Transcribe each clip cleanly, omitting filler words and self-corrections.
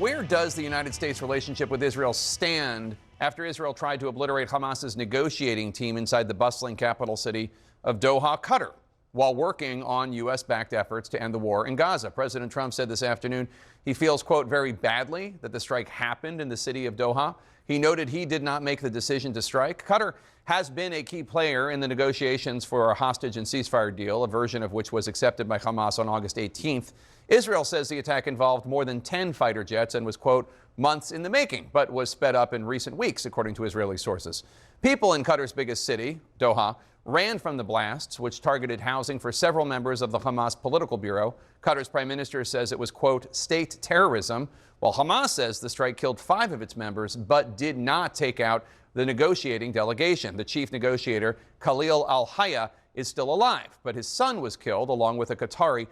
where does the United States relationship with Israel stand after Israel tried to obliterate Hamas's negotiating team inside the bustling capital city of Doha, Qatar, while working on U.S.-backed efforts to end the war in Gaza? President Trump said this afternoon he feels, quote, very badly that the strike happened in the city of Doha. He noted he did not make the decision to strike. Qatar has been a key player in the negotiations for a hostage and ceasefire deal, a version of which was accepted by Hamas on August 18th. Israel says the attack involved more than 10 fighter jets and was, quote, months in the making, but was sped up in recent weeks, according to Israeli sources. People in Qatar's biggest city, Doha, ran from the blasts, which targeted housing for several members of the Hamas political bureau. Qatar's prime minister says it was, quote, state terrorism, while Hamas says the strike killed 5 of its members, but did not take out the negotiating delegation. The chief negotiator, Khalil al-Hayya, is still alive, but his son was killed along with a Qatari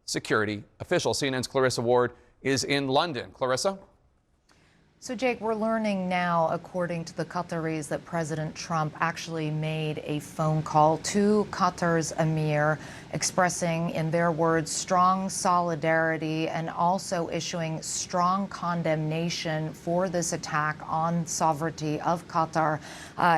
security official. CNN's Clarissa Ward is in London. Clarissa? So, Jake, we're learning now, according to the Qataris, that President Trump actually made a phone call to Qatar's emir, expressing, in their words, strong solidarity and also issuing strong condemnation for this attack on sovereignty of Qatar.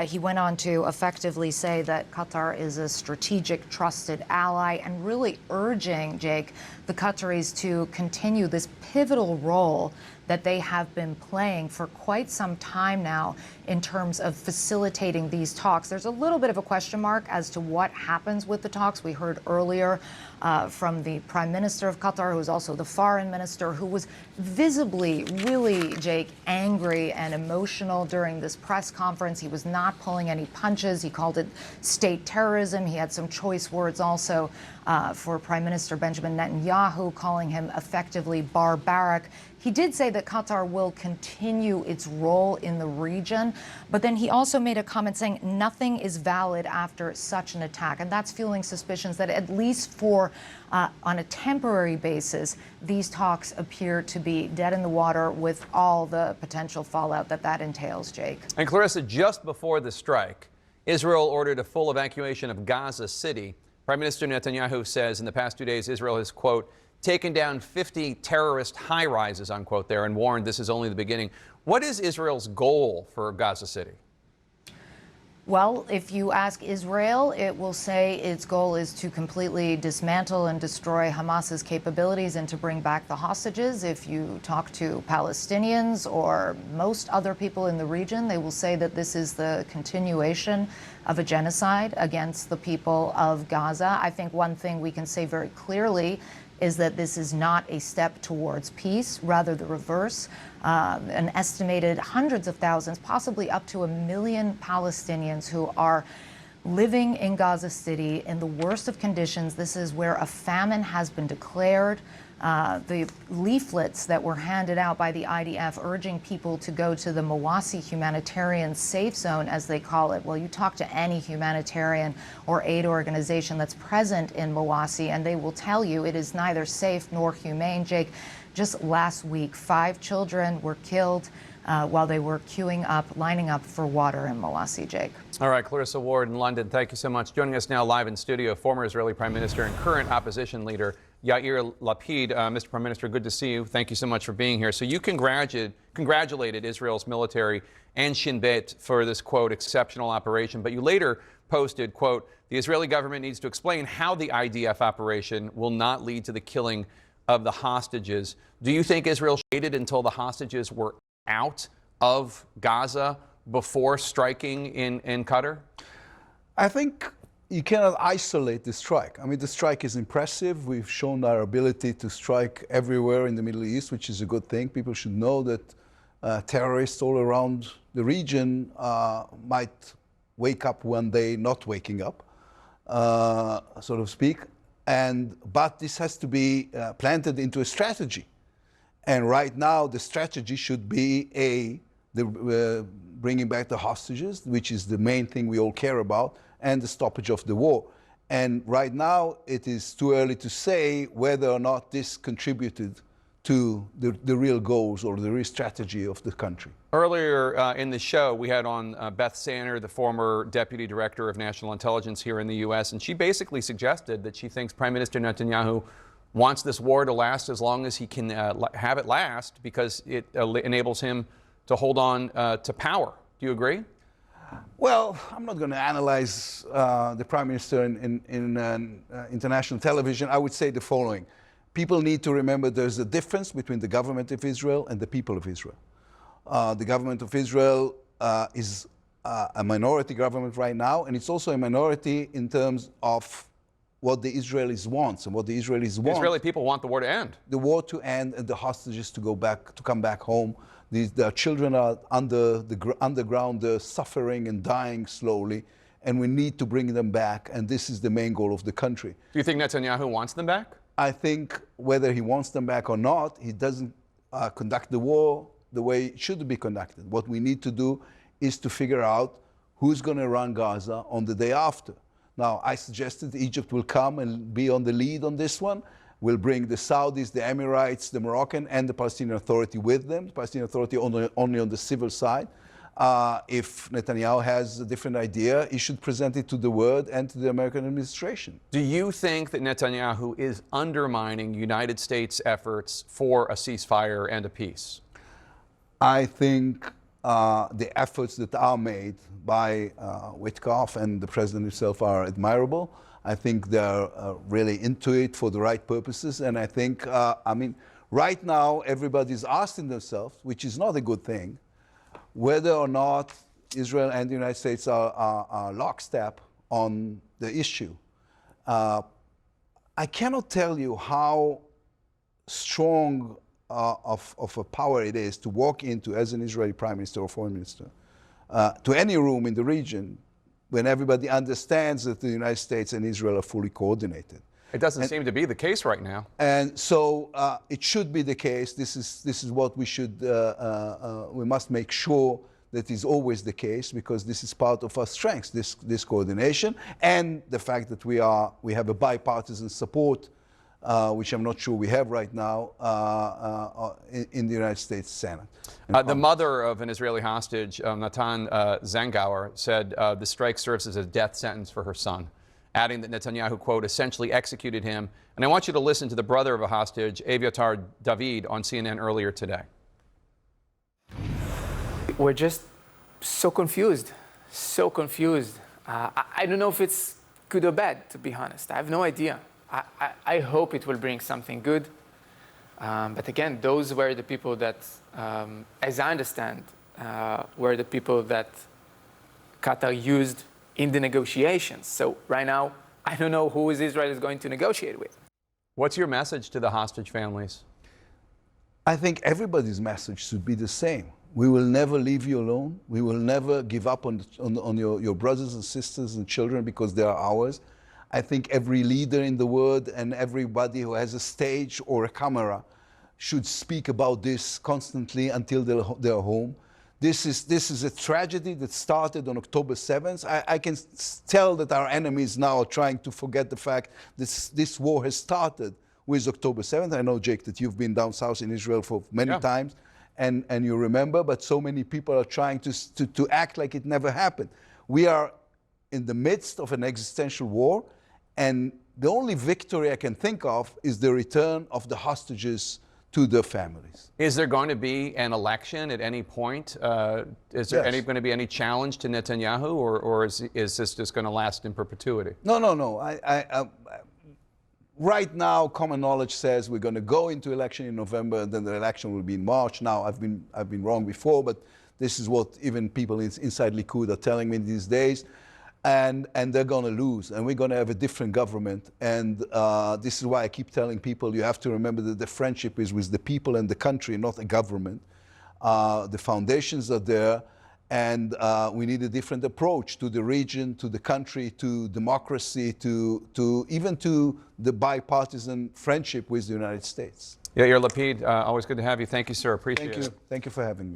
He went on to effectively say that Qatar is a strategic, trusted ally and really urging, Jake, the Qataris to continue this pivotal role that they have been playing for quite some time now in terms of facilitating these talks. There's a little bit of a question mark as to what happens with the talks. We heard earlier from the Prime Minister of Qatar, who is also the Foreign Minister, who was visibly, really, Jake, angry and emotional during this press conference. He was not pulling any punches. He called it state terrorism. He had some choice words also for Prime Minister Benjamin Netanyahu, calling him effectively barbaric. He did say that Qatar will continue its role in the region, but then he also made a comment saying nothing is valid after such an attack. And that's fueling suspicions that at least for on a temporary basis, these talks appear to be dead in the water with all the potential fallout that entails, Jake. And Clarissa, just before the strike, Israel ordered a full evacuation of Gaza City. Prime Minister Netanyahu says in the past 2 days, Israel has, quote, taken down 50 terrorist high-rises, unquote, there, and warned this is only the beginning. What is Israel's goal for Gaza City? Well, if you ask Israel, it will say its goal is to completely dismantle and destroy Hamas's capabilities and to bring back the hostages. If you talk to Palestinians or most other people in the region, they will say that this is the continuation of a genocide against the people of Gaza. I think one thing we can say very clearly is that this is not a step towards peace, rather the reverse. An estimated hundreds of thousands, possibly up to 1 million Palestinians who are living in Gaza City in the worst of conditions. This is where a famine has been declared. The leaflets that were handed out by the IDF urging people to go to the Mawasi humanitarian safe zone, as they call it. Well, you talk to any humanitarian or aid organization that's present in Mawasi, and they will tell you it is neither safe nor humane. Jake, just last week, 5 children were killed while they were lining up for water in Mawasi, Jake. All right, Clarissa Ward in London, thank you so much. Joining us now live in studio, former Israeli Prime Minister and current opposition leader Yair Lapid. Mr. Prime Minister, good to see you. Thank you so much for being here. So you congratulated Israel's military and Shin Bet for this, quote, exceptional operation, but you later posted, quote, the Israeli government needs to explain how the IDF operation will not lead to the killing of the hostages. Do you think Israel waited until the hostages were out of Gaza before striking in Qatar? I think you cannot isolate the strike. I mean, the strike is impressive. We've shown our ability to strike everywhere in the Middle East, which is a good thing. People should know that terrorists all around the region might wake up one day not waking up, so to speak. But this has to be planted into a strategy. And right now, the strategy should be bringing back the hostages, which is the main thing we all care about, and the stoppage of the war. And right now, it is too early to say whether or not this contributed to the real goals or the real strategy of the country. Earlier in the show, we had on Beth Sanner, the former Deputy Director of National Intelligence here in the U.S., and she basically suggested that she thinks Prime Minister Netanyahu wants this war to last as long as he can have it last because it enables him to hold on to power. Do you agree? Well, I'm not going to analyze the Prime Minister in international television. I would say the following. People need to remember there's a difference between the government of Israel and the people of Israel. The government of Israel is a minority government right now, and it's also a minority in terms of what the Israelis want. And what the Israelis want... Israeli people want the war to end. The war to end and the hostages to come back home. The children are under the underground, suffering and dying slowly, and we need to bring them back, and this is the main goal of the country. Do you think Netanyahu wants them back? I think whether he wants them back or not, he doesn't conduct the war the way it should be conducted. What we need to do is to figure out who's going to run Gaza on the day after. Now, I suggested Egypt will come and be on the lead on this one. We'll bring the Saudis, the Emirates, the Moroccan, and the Palestinian Authority with them. The Palestinian Authority only on the civil side. If Netanyahu has a different idea, he should present it to the world and to the American administration. Do you think that Netanyahu is undermining United States efforts for a ceasefire and a peace? I think the efforts that are made by Witkoff and the president himself are admirable. I think they're really into it for the right purposes. And I think, right now, everybody's asking themselves, which is not a good thing, whether or not Israel and the United States are lockstep on the issue. I cannot tell you how strong of a power it is to walk into, as an Israeli prime minister or foreign minister, to any room in the region when everybody understands that the United States and Israel are fully coordinated. It doesn't seem to be the case right now. And so it should be the case. This is what we should, we must make sure that is always the case, because this is part of our strengths, this coordination, and the fact that we have a bipartisan support, which I'm not sure we have right now, in the United States Senate. The mother of an Israeli hostage, Natan Zangauer, said the strike serves as a death sentence for her son, adding that Netanyahu, quote, essentially executed him. And I want you to listen to the brother of a hostage, Aviatar David, on CNN earlier today. We're just so confused, so confused. I don't know if it's good or bad, to be honest. I have no idea. I hope it will bring something good. But again, those were the people that, as I understand, were the people that Qatar used in the negotiations. So right now, I don't know who Israel is going to negotiate with. What's your message to the hostage families? I think everybody's message should be the same. We will never leave you alone. We will never give up on your brothers and sisters and children, because they are ours. I think every leader in the world and everybody who has a stage or a camera should speak about this constantly until they're home. This is a tragedy that started on October 7th. I can tell that our enemies now are trying to forget the fact that this war has started with October 7th. I know, Jake, that you've been down south in Israel for many times, and you remember, but so many people are trying to act like it never happened. We are in the midst of an existential war, and the only victory I can think of is the return of the hostages to their families. Is there going to be an election at any point? Is there going to be any challenge to Netanyahu, or is this just going to last in perpetuity? No. Right now, common knowledge says we're going to go into election in November, and then the election will be in March. Now, I've been wrong before, but this is what even people inside Likud are telling me these days. And they're going to lose, and we're going to have a different government. And this is why I keep telling people, you have to remember that the friendship is with the people and the country, not a government. The foundations are there, and we need a different approach to the region, to the country, to democracy, to even to the bipartisan friendship with the United States. Yair Lapid, always good to have you. Thank you, sir. Appreciate it. Thank you for having me.